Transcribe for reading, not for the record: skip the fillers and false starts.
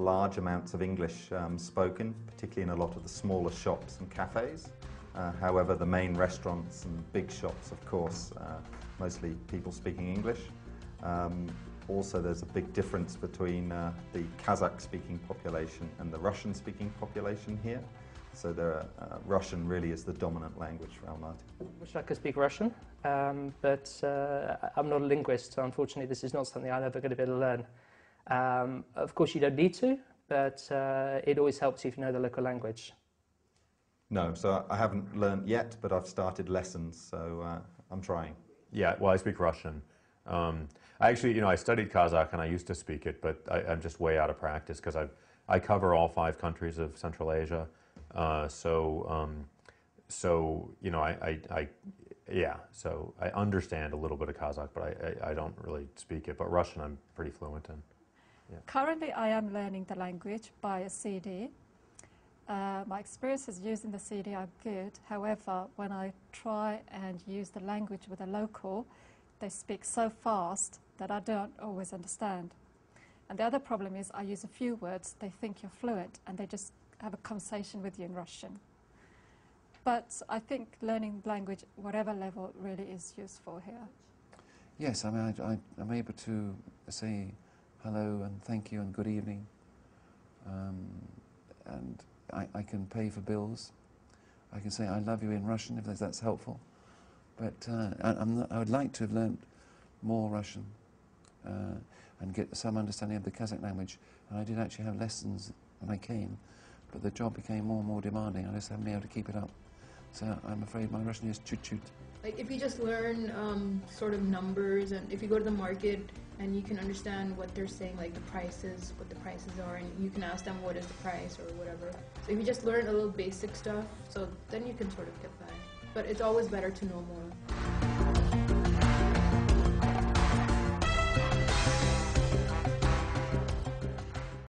large amounts of English spoken, particularly in a lot of the smaller shops and cafes. However, the main restaurants and big shops, of course, mostly people speaking English. Also, there's a big difference between the Kazakh-speaking population and the Russian-speaking population here. So Russian really is the dominant language for Almaty. I wish I could speak Russian, but I'm not a linguist, so unfortunately this is not something I'm ever going to be able to learn. Of course you don't need to, but it always helps if you know the local language. No, so I haven't learned yet, but I've started lessons, so I'm trying. Yeah, well, I speak Russian. I actually, I studied Kazakh and I used to speak it, but I'm just way out of practice because I cover all 5 countries of Central Asia. So I understand a little bit of Kazakh, but I don't really speak it. But Russian I'm pretty fluent in. Yeah. Currently I am learning the language by a CD. My experiences using the CD are good. However, when I try and use the language with a local, they speak so fast that I don't always understand. And the other problem is I use a few words, they think you're fluent, and they just have a conversation with you in Russian. But I think learning language, whatever level, really is useful here. Yes, I mean, I'm able to say hello and thank you and good evening. And I can pay for bills. I can say I love you in Russian if that's helpful. But I would like to have learnt more Russian and get some understanding of the Kazakh language. And I did actually have lessons when I came, but the job became more and more demanding. I just haven't been able to keep it up. So I'm afraid my Russian is chut-chut. Like if you just learn sort of numbers, and if you go to the market and you can understand what they're saying, like the prices, what the prices are, and you can ask them what is the price or whatever. So if you just learn a little basic stuff, so then you can sort of get by. But it's always better to know more.